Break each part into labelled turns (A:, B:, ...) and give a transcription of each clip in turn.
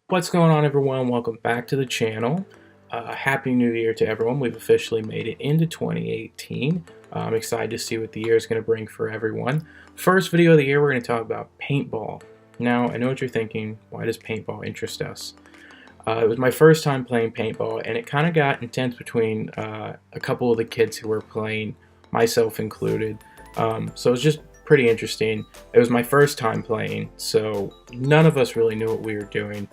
A: What's going on, everyone? Welcome back to the channel. Happy New Year to everyone. We've officially made it into 2018. I'm excited to see what the year is going to bring for everyone. First video of the year, we're going to talk about paintball. Now, I know what you're thinking. Why does paintball interest us? It was my first time playing paintball, and it kind of got intense between a couple of the kids who were playing, myself included. So it was just pretty interesting. It was my first time playing, so none of us really knew what we were doing.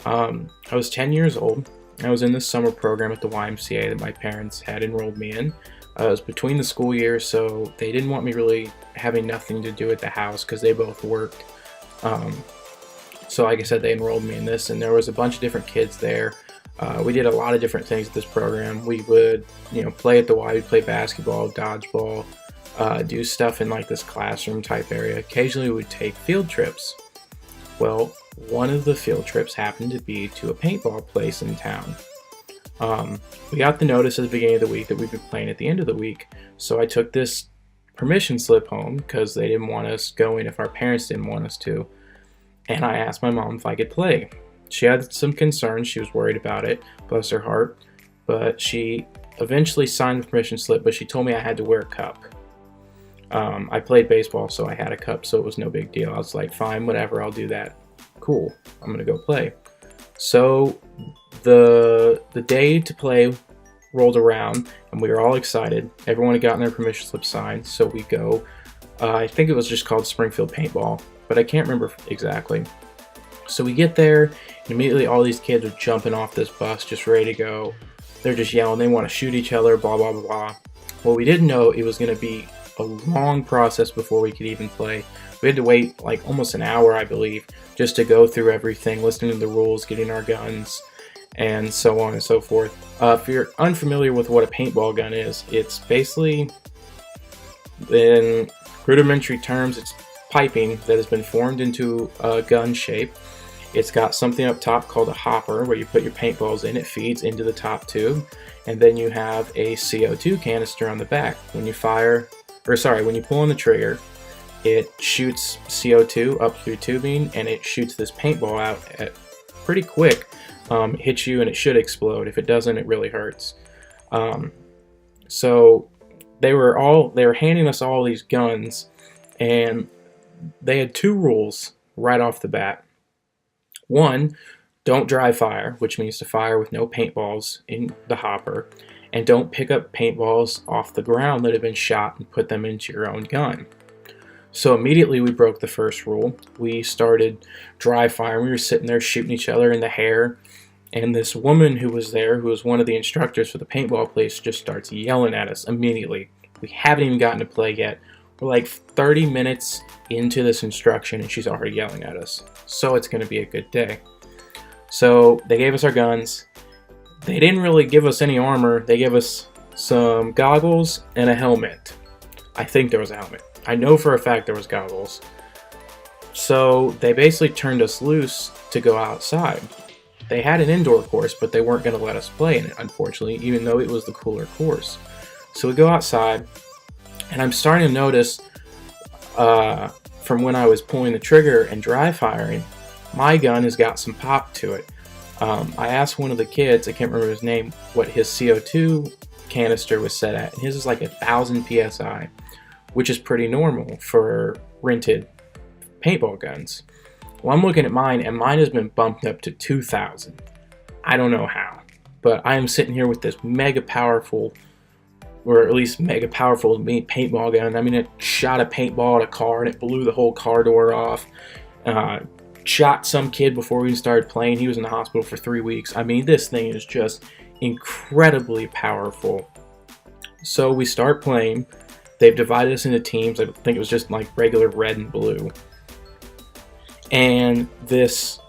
A: I was 10 years old. I was in this summer program at the YMCA that my parents had enrolled me in. It was between the school years, so they didn't want me really having nothing to do at the house because they both worked. So like I said, they enrolled me in this, and there was a bunch of different kids there. We did a lot of different things at this program. We would, play at the Y. We'd play basketball, dodgeball, do stuff in like this classroom type area. Occasionally we would take field trips. Well, one of the field trips happened to be to a paintball place in town. We got the notice at the beginning of the week that we'd be playing at the end of the week, so I took this permission slip home because they didn't want us going if our parents didn't want us to, and I asked my mom if I could play. She had some concerns. She was worried about it, bless her heart, but she eventually signed the permission slip, but she told me I had to wear a cup. I played baseball, so I had a cup, so it was no big deal. I was like, fine, whatever, I'll do that. Cool, I'm gonna go play. So the day to play rolled around, and we were all excited. Everyone had gotten their permission slip signed, so we go. I think it was just called Springfield Paintball, but I can't remember exactly. So we get there, and immediately all these kids are jumping off this bus, just ready to go. They're just yelling, they want to shoot each other, blah, blah, blah, blah. Well, we didn't know it was going to be a long process before we could even play. We had to wait like almost an hour, I believe, just to go through everything, listening to the rules, getting our guns, and so on and so forth. If you're unfamiliar with what a paintball gun is, it's basically, in rudimentary terms, it's piping that has been formed into a gun shape. It's got something up top called a hopper where you put your paintballs in. It feeds into the top tube, and then you have a CO2 canister on the back. When you pull on the trigger, it shoots CO2 up through tubing, and it shoots this paintball out at pretty quick. It hits you and it should explode. If it doesn't, it really hurts. So they were handing us all these guns, and they had two rules right off the bat. One, don't dry fire, which means to fire with no paintballs in the hopper, and don't pick up paintballs off the ground that have been shot and put them into your own gun. So immediately we broke the first rule. We started dry firing. We were sitting there shooting each other in the hair, and this woman who was there, who was one of the instructors for the paintball place, just starts yelling at us immediately. We haven't even gotten to play yet. We're like 30 minutes into this instruction, and she's already yelling at us. So it's going to be a good day. So they gave us our guns. They didn't really give us any armor. They gave us some goggles and a helmet. I think there was a helmet. I know for a fact there was goggles. So they basically turned us loose to go outside. They had an indoor course, but they weren't going to let us play in it, unfortunately, even though it was the cooler course. So we go outside, and I'm starting to notice from when I was pulling the trigger and dry firing, my gun has got some pop to it. I asked one of the kids, I can't remember his name, what his CO2 canister was set at, and his is like 1,000 PSI, which is pretty normal for rented paintball guns. Well, I'm looking at mine, and mine has been bumped up to 2,000. I don't know how, but I am sitting here with this mega powerful, or at least mega powerful to me, paintball gun. I mean, it shot a paintball at a car, and it blew the whole car door off. Shot some kid before we even started playing. He was in the hospital for 3 weeks. I mean, this thing is just incredibly powerful. So we start playing. They've divided us into teams. I think it was just like regular red and blue. And this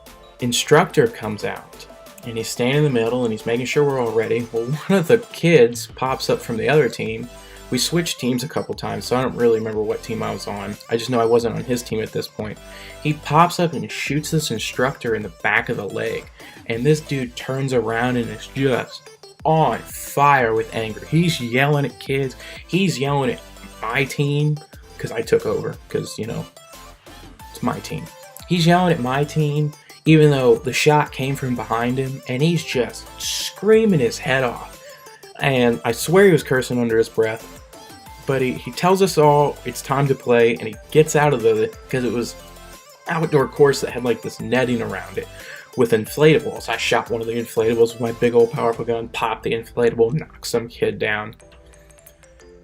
A: instructor comes out, and he's standing in the middle, and he's making sure we're all ready. Well, one of the kids pops up from the other team. We switched teams a couple times, so I don't really remember what team I was on. I just know I wasn't on his team at this point. He pops up and shoots this instructor in the back of the leg, and this dude turns around and is just on fire with anger. He's yelling at kids. He's yelling at my team, because I took over, because, it's my team. He's yelling at my team. even though the shot came from behind him, and he's just screaming his head off. And I swear he was cursing under his breath. But he tells us all it's time to play, and he gets out of because it was outdoor course that had like this netting around it with inflatables. I shot one of the inflatables with my big old powerful gun, popped the inflatable, knocked some kid down.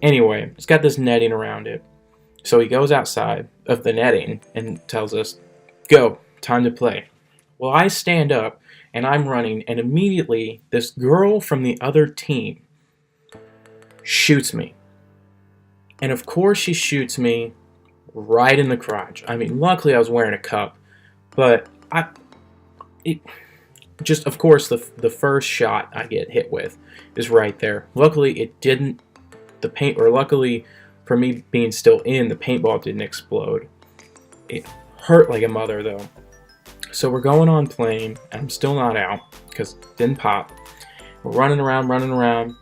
A: Anyway, it's got this netting around it. So he goes outside of the netting and tells us, go, time to play. Well, I stand up and I'm running, and immediately this girl from the other team shoots me. And of course she shoots me right in the crotch. I mean, luckily I was wearing a cup, but of course the first shot I get hit with is right there. Luckily it didn't, luckily for me being still in, the paintball didn't explode. It hurt like a mother though. So we're going on playing, and I'm still not out because it didn't pop. We're running around,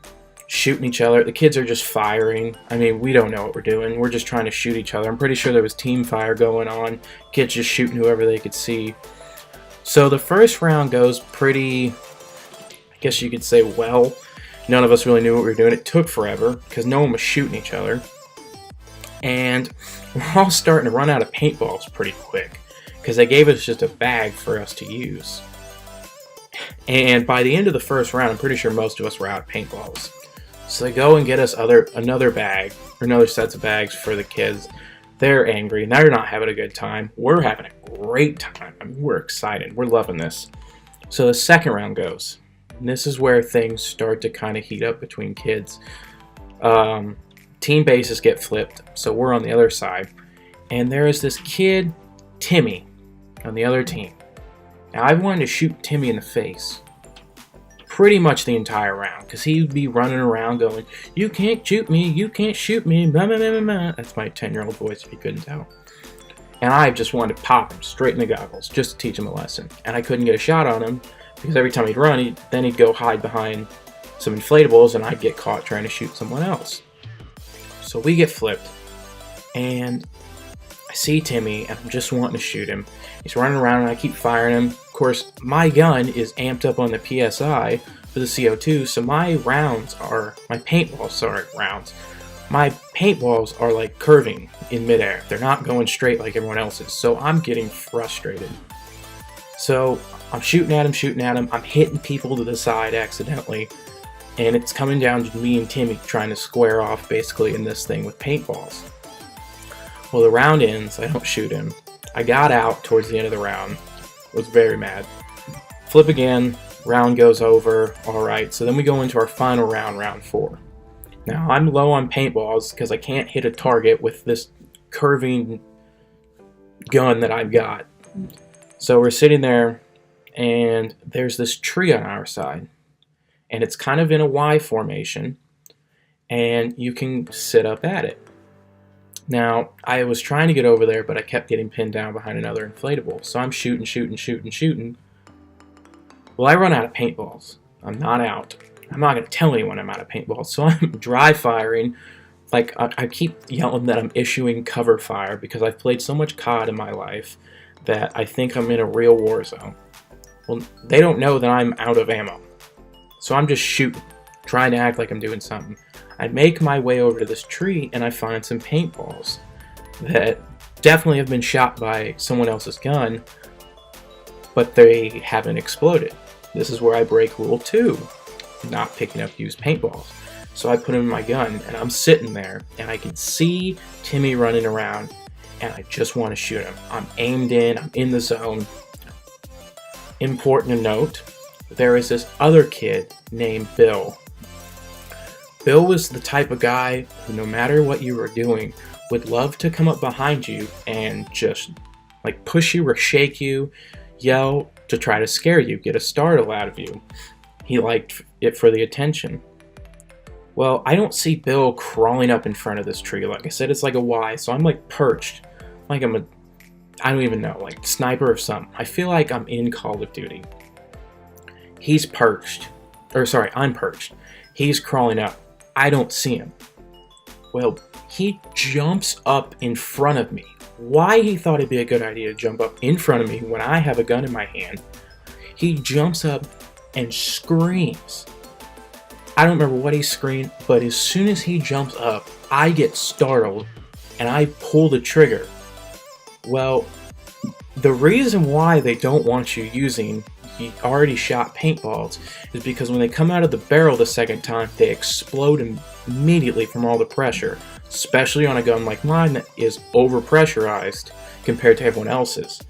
A: shooting each other. The kids are just firing. I mean, we don't know what we're doing. We're just trying to shoot each other. I'm pretty sure there was team fire going on. Kids just shooting whoever they could see. So the first round goes pretty, I guess you could say, well. None of us really knew what we were doing. It took forever because no one was shooting each other. And we're all starting to run out of paintballs pretty quick because they gave us just a bag for us to use. And by the end of the first round, I'm pretty sure most of us were out of paintballs. So they go and get us another bag, or another sets of bags for the kids. They're angry, and they're not having a good time. We're having a great time. I mean, we're excited. We're loving this. So the second round goes. And this is where things start to kind of heat up between kids. Team bases get flipped, so we're on the other side. And there is this kid, Timmy, on the other team. Now, I wanted to shoot Timmy in the face pretty much the entire round, because he would be running around going, you can't shoot me, you can't shoot me, blah, blah, blah, blah, blah. That's my 10-year-old voice, if you couldn't tell. And I just wanted to pop him straight in the goggles, just to teach him a lesson. And I couldn't get a shot on him, because every time he'd run, he'd go hide behind some inflatables, and I'd get caught trying to shoot someone else. So we get flipped, and I see Timmy, and I'm just wanting to shoot him. He's running around, and I keep firing him. Of course, my gun is amped up on the PSI for the CO2, so my paintballs are like curving in midair. They're not going straight like everyone else's, so I'm getting frustrated. So I'm shooting at him, I'm hitting people to the side accidentally, and it's coming down to me and Timmy trying to square off basically in this thing with paintballs. Well, the round ends, I don't shoot him. I got out towards the end of the round, was very mad. Flip again, round goes over, alright, so then we go into our final round, round 4. Now, I'm low on paintballs because I can't hit a target with this curving gun that I've got. So we're sitting there, and there's this tree on our side, and it's kind of in a Y formation, and you can sit up at it. Now, I was trying to get over there, but I kept getting pinned down behind another inflatable. So I'm shooting. Well, I run out of paintballs. I'm not out. I'm not going to tell anyone I'm out of paintballs. So I'm dry firing. Like, I keep yelling that I'm issuing cover fire because I've played so much COD in my life that I think I'm in a real war zone. Well, they don't know that I'm out of ammo. So I'm just shooting, trying to act like I'm doing something. I make my way over to this tree, and I find some paintballs that definitely have been shot by someone else's gun, but they haven't exploded. This is where I break rule 2, not picking up used paintballs. So I put them in my gun, and I'm sitting there, and I can see Timmy running around, and I just want to shoot him. I'm aimed in, I'm in the zone. Important to note, there is this other kid named Bill. Bill was the type of guy who, no matter what you were doing, would love to come up behind you and just like push you or shake you, yell to try to scare you, get a startle out of you. He liked it for the attention. Well, I don't see Bill crawling up in front of this tree. Like I said, it's like a Y, so I'm like perched. Like I don't even know, like sniper or something. I feel like I'm in Call of Duty. He's perched. I'm perched. He's crawling up. I don't see him. Well, he jumps up in front of me, why he thought it'd be a good idea to jump up in front of me when I have a gun in my hand. He jumps up and screams. I don't remember what he screamed, but as soon as he jumps up, I get startled and I pull the trigger. Well, the reason why they don't want you using the already shot paintballs is because when they come out of the barrel the second time, they explode immediately from all the pressure, especially on a gun like mine that is overpressurized compared to everyone else's.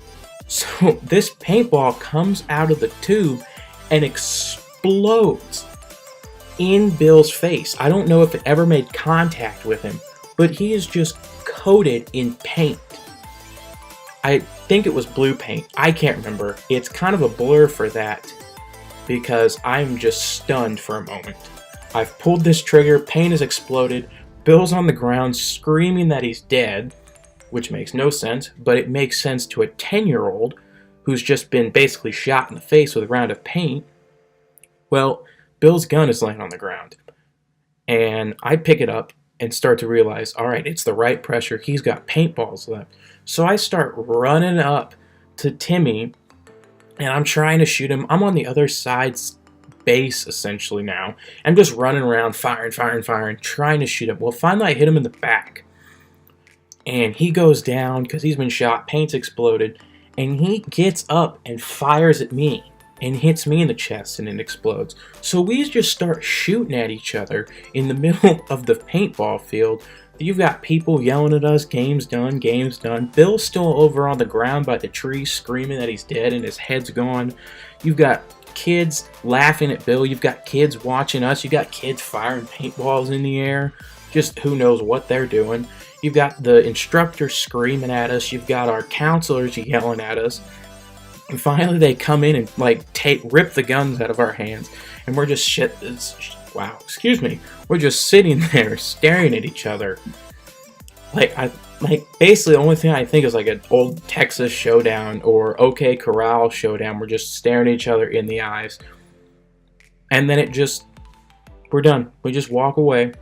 A: So this paintball comes out of the tube and explodes in Bill's face. I don't know if it ever made contact with him, but he is just coated in paint. I think it was blue paint. I can't remember. It's kind of a blur for that because I'm just stunned for a moment. I've pulled this trigger, paint has exploded, Bill's on the ground screaming that he's dead, which makes no sense, but it makes sense to a 10-year-old who's just been basically shot in the face with a round of paint. Well, Bill's gun is laying on the ground, and I pick it up and start to realize, all right, it's the right pressure. He's got paintballs left. So I start running up to Timmy, and I'm trying to shoot him. I'm on the other side's base, essentially, now. I'm just running around, firing, trying to shoot him. Well, finally I hit him in the back, and he goes down because he's been shot, paint's exploded, and he gets up and fires at me and hits me in the chest, and it explodes. So we just start shooting at each other in the middle of the paintball field. You've got people yelling at us, game's done, game's done. Bill's still over on the ground by the tree screaming that he's dead and his head's gone. You've got kids laughing at Bill. You've got kids watching us. You've got kids firing paintballs in the air. Just who knows what they're doing. You've got the instructor screaming at us. You've got our counselors yelling at us. And finally they come in and rip the guns out of our hands. And we're just wow, excuse me. We're just sitting there staring at each other. Basically the only thing I think is like an old Texas showdown or OK Corral showdown. We're just staring at each other in the eyes. And then we're done. We just walk away.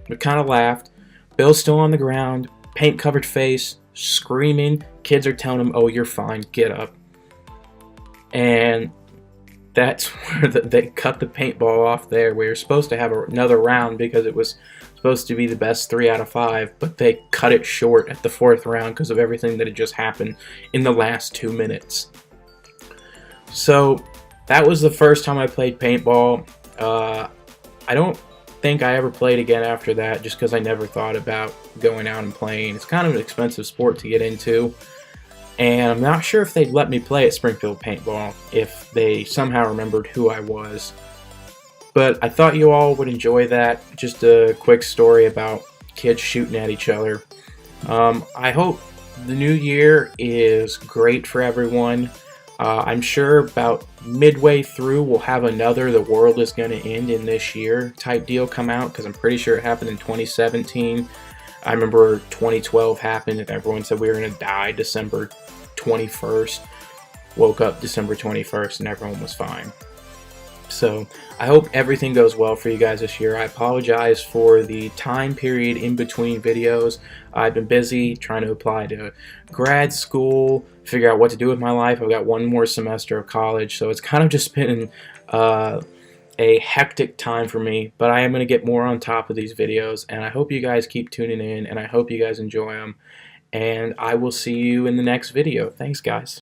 A: We kind of laughed. Bill's still on the ground, paint covered face, screaming. Kids are telling him, oh, you're fine, get up. And that's where they cut the paintball off there. We were supposed to have another round because it was supposed to be the best 3 out of 5, but they cut it short at the 4th round because of everything that had just happened in the last 2 minutes. So that was the first time I played paintball. I don't think I ever played again after that just because I never thought about going out and playing. It's kind of an expensive sport to get into. And I'm not sure if they'd let me play at Springfield Paintball if they somehow remembered who I was. But I thought you all would enjoy that. Just a quick story about kids shooting at each other. I hope the new year is great for everyone. I'm sure about midway through we'll have another The World is Going to End in This Year type deal come out, because I'm pretty sure it happened in 2017. I remember 2012 happened and everyone said we were going to die December 21st. Woke up December 21st and everyone was fine. So I hope everything goes well for you guys this year. I apologize for the time period in between videos. I've been busy trying to apply to grad school, figure out what to do with my life. I've got one more semester of college, so it's kind of just been a hectic time for me, but I am going to get more on top of these videos, and I hope you guys keep tuning in, and I hope you guys enjoy them, and I will see you in the next video. Thanks, guys.